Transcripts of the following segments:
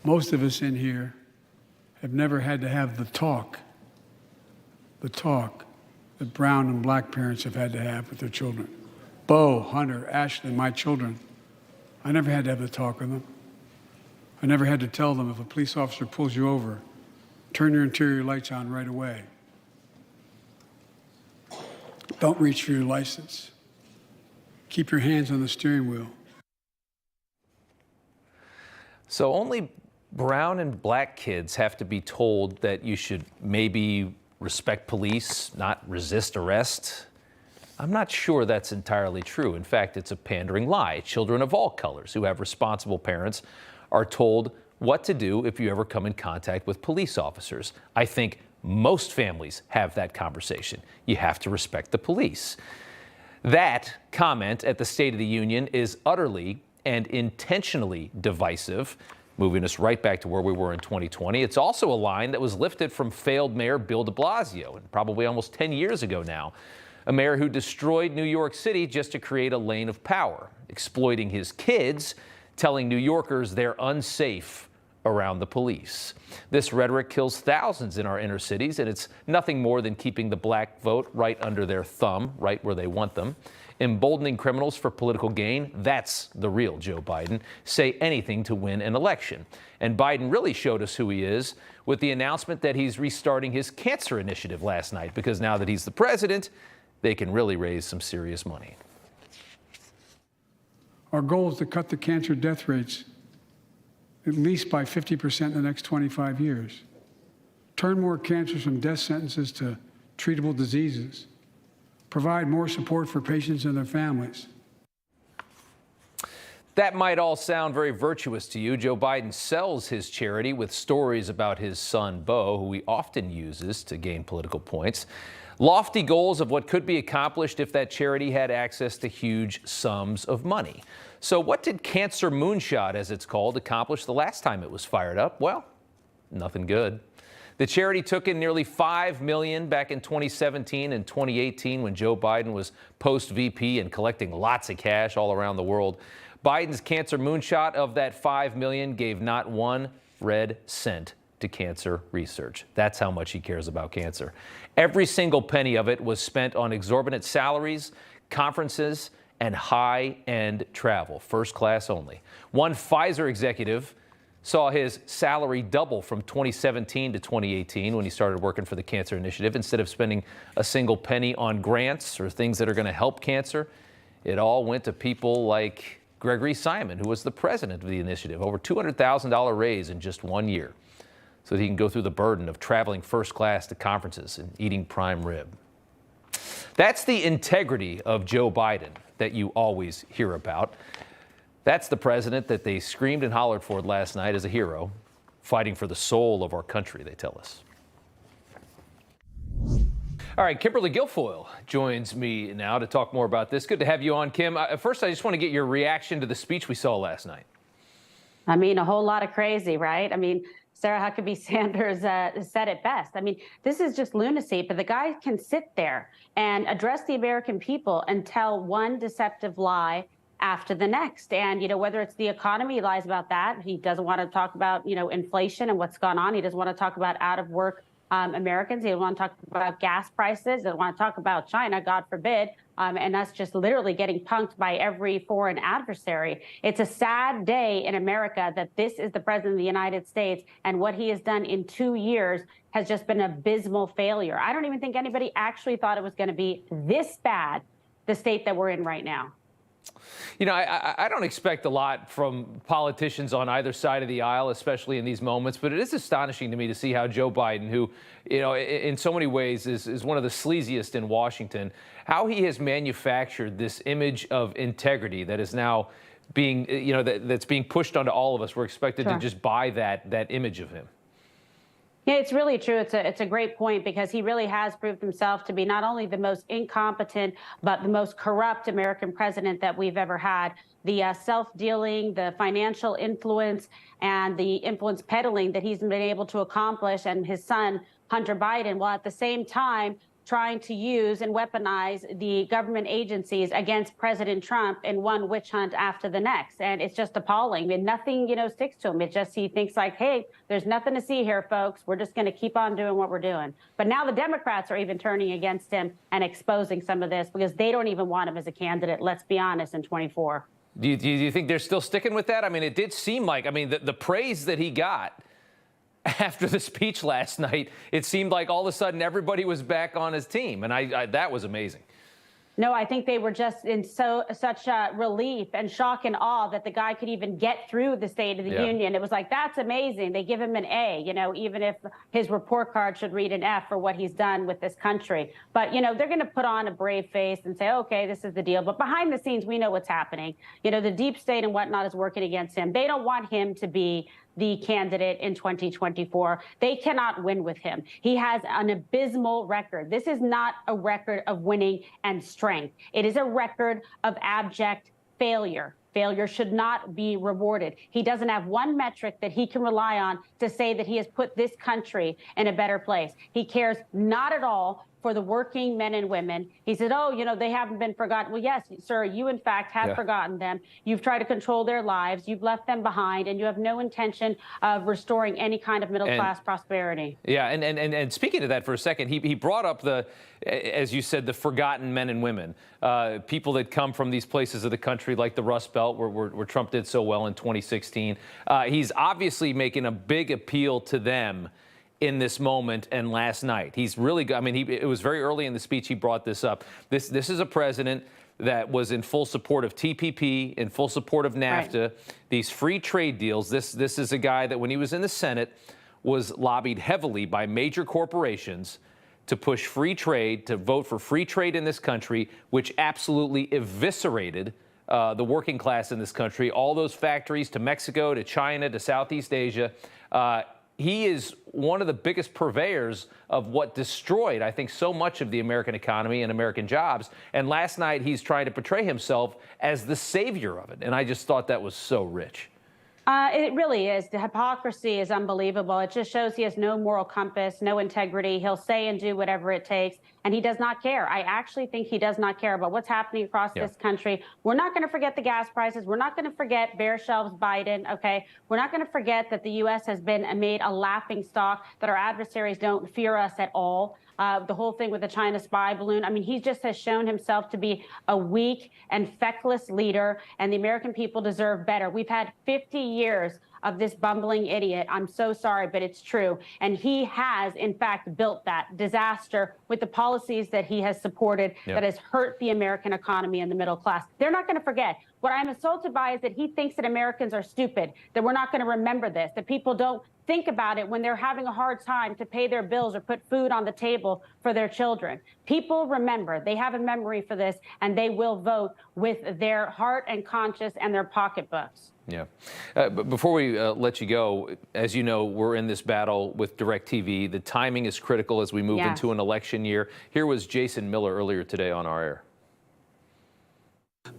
Most of us in here have never had to have the talk that brown and black parents have had to have with their children. Bo, Hunter, Ashley, my children. I never had to have the talk with them. I never had to tell them if a police officer pulls you over, turn your interior lights on right away. Don't reach for your license. Keep your hands on the steering wheel. So only brown and black kids have to be told that you should maybe respect police, not resist arrest. I'm not sure that's entirely true. In fact, it's a pandering lie. Children of all colors who have responsible parents are told what to do if you ever come in contact with police officers. I think most families have that conversation. You have to respect the police. That comment at the State of the Union is utterly and intentionally divisive, moving us right back to where we were in 2020. It's also a line that was lifted from failed Mayor Bill de Blasio, and probably almost 10 years ago now. A mayor who destroyed New York City just to create a lane of power, exploiting his kids, telling New Yorkers they're unsafe around the police. This rhetoric kills thousands in our inner cities, and it's nothing more than keeping the black vote right under their thumb, right where they want them. Emboldening criminals for political gain, that's the real Joe Biden. Say anything to win an election. And Biden really showed us who he is with the announcement that he's restarting his cancer initiative last night, because now that he's the president, they can really raise some serious money. Our goal is to cut the cancer death rates at least by 50% in the next 25 years. Turn more cancers from death sentences to treatable diseases. Provide more support for patients and their families. That might all sound very virtuous to you. Joe Biden sells his charity with stories about his son, Bo, who he often uses to gain political points. Lofty goals of what could be accomplished if that charity had access to huge sums of money. So what did Cancer Moonshot, as it's called, accomplish the last time it was fired up? Well, nothing good. The charity took in nearly $5 million back in 2017 and 2018 when Joe Biden was post-VP and collecting lots of cash all around the world. Biden's Cancer Moonshot of that $5 million gave not one red cent to cancer research. That's how much he cares about cancer. Every single penny of it was spent on exorbitant salaries, conferences, and high-end travel, first class only. One Pfizer executive saw his salary double from 2017 to 2018 when he started working for the Cancer Initiative. Instead of spending a single penny on grants or things that are going to help cancer, it all went to people like Gregory Simon, who was the president of the initiative. Over $200,000 raise in just 1 year, so that he can go through the burden of traveling first class to conferences and eating prime rib. That's the integrity of Joe Biden that you always hear about. That's the president that they screamed and hollered for last night as a hero, fighting for the soul of our country, they tell us. All right, Kimberly Guilfoyle joins me now to talk more about this. Good to have you on, Kim. First, I just want to get your reaction to the speech we saw last night. I mean, a whole lot of crazy, right? I mean, Sarah Huckabee Sanders said it best. I mean, this is just lunacy, but the guy can sit there and address the American people and tell one deceptive lie after the next. And, you know, whether it's the economy, he lies about that. He doesn't want to talk about, you know, inflation and what's gone on. He doesn't want to talk about out of work Americans. He doesn't want to talk about gas prices. He doesn't want to talk about China, God forbid. And that's just literally getting punked by every foreign adversary. It's a sad day in America that this is the president of the United States, and what he has done in 2 years has just been an abysmal failure. I don't even think anybody actually thought it was going to be this bad, the state that we're in right now. You know, I don't expect a lot from politicians on either side of the aisle, especially in these moments, but it is astonishing to me to see how Joe Biden, who, you know, in so many ways is one of the sleaziest in Washington, how he has manufactured this image of integrity that is now being, you know, that's being pushed onto all of us. We're expected to just buy that image of him. Yeah, it's really true. It's a great point, because he really has proved himself to be not only the most incompetent, but the most corrupt American president that we've ever had. The self-dealing, the financial influence, and the influence peddling that he's been able to accomplish, and his son, Hunter Biden, while at the same time trying to use and weaponize the government agencies against President Trump in one witch hunt after the next. And it's just appalling. I mean, nothing, sticks to him. It just, he thinks like, hey, there's nothing to see here, folks. We're just going to keep on doing what we're doing. But now the Democrats are even turning against him and exposing some of this because they don't even want him as a candidate, let's be honest, in 24. Do you think they're still sticking with that? I mean, it did seem like, the praise that he got after the speech last night, it seemed like all of a sudden everybody was back on his team. And that was amazing. No, I think they were just in such relief and shock and awe that the guy could even get through the State of the Union. It was like, that's amazing. They give him an A, even if his report card should read an F for what he's done with this country. But, they're going to put on a brave face and say, okay, this is the deal. But behind the scenes, we know what's happening. The deep state and whatnot is working against him. They don't want him to be the candidate in 2024. They cannot win with him. He has an abysmal record. This is not a record of winning and strength. It is a record of abject failure. Failure should not be rewarded. He doesn't have one metric that he can rely on to say that he has put this country in a better place. He cares not at all for the working men and women. He said, oh, they haven't been forgotten. Well, yes, sir, you in fact have forgotten them. You've tried to control their lives. You've left them behind, and you have no intention of restoring any kind of middle-class prosperity. Yeah, and speaking of that for a second, he brought up as you said, the forgotten men and women, people that come from these places of the country like the Rust Belt, where Trump did so well in 2016. He's obviously making a big appeal to them in this moment and last night. He's really good. I mean, it was very early in the speech he brought this up. This is a president that was in full support of TPP, in full support of NAFTA, these free trade deals. This is a guy that when he was in the Senate was lobbied heavily by major corporations to push free trade, to vote for free trade in this country, which absolutely eviscerated the working class in this country, all those factories to Mexico, to China, to Southeast Asia. He is one of the biggest purveyors of what destroyed, I think, so much of the American economy and American jobs. And last night, he's trying to portray himself as the savior of it. And I just thought that was so rich. It really is. The hypocrisy is unbelievable. It just shows he has no moral compass, no integrity. He'll say and do whatever it takes, and he does not care. I actually think he does not care about what's happening across this country. We're not going to forget the gas prices. We're not going to forget bare shelves Biden, okay? We're not going to forget that the U.S. has been made a laughing stock, that our adversaries don't fear us at all. The whole thing with the China spy balloon. I mean, he just has shown himself to be a weak and feckless leader, and the American people deserve better. We've had 50 years of this bumbling idiot. I'm so sorry, but it's true. And he has, in fact, built that disaster with the policies that he has supported that has hurt the American economy and the middle class. They're not going to forget. What I'm insulted by is that he thinks that Americans are stupid, that we're not going to remember this, that people don't think about it when they're having a hard time to pay their bills or put food on the table for their children. People remember. They have a memory for this, and they will vote with their heart and conscience and their pocketbooks. Yeah. But before we let you go, as you know, we're in this battle with DirecTV. The timing is critical as we move into an election year. Here was Jason Miller earlier today on our air.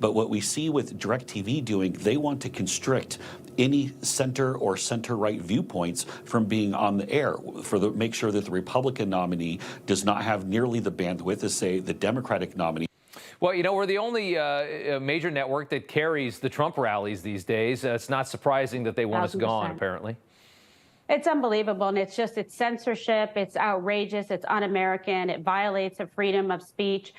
But what we see with DirecTV doing, they want to constrict any center or center-right viewpoints from being on the air, make sure that the Republican nominee does not have nearly the bandwidth as, say, the Democratic nominee. Well, we're the only major network that carries the Trump rallies these days. It's not surprising that they want us gone, apparently. It's unbelievable, and it's censorship, it's outrageous, it's un-American, it violates the freedom of speech.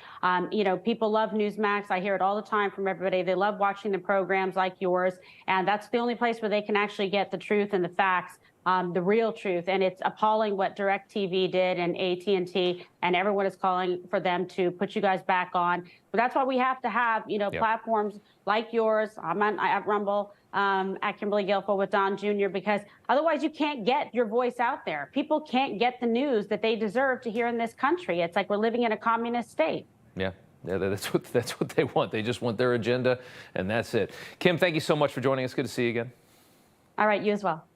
People love Newsmax. I hear it all the time from everybody. They love watching the programs like yours, and that's the only place where they can actually get the truth and the facts, the real truth. And it's appalling what DirecTV did and AT&T, and everyone is calling for them to put you guys back on. But that's why we have to have, platforms like yours. I'm at Rumble. At Kimberly Guilfoyle with Don Jr., because otherwise you can't get your voice out there. People can't get the news that they deserve to hear in this country. It's like we're living in a communist state. Yeah, that's what they want. They just want their agenda, and that's it. Kim, thank you so much for joining us. Good to see you again. All right, you as well.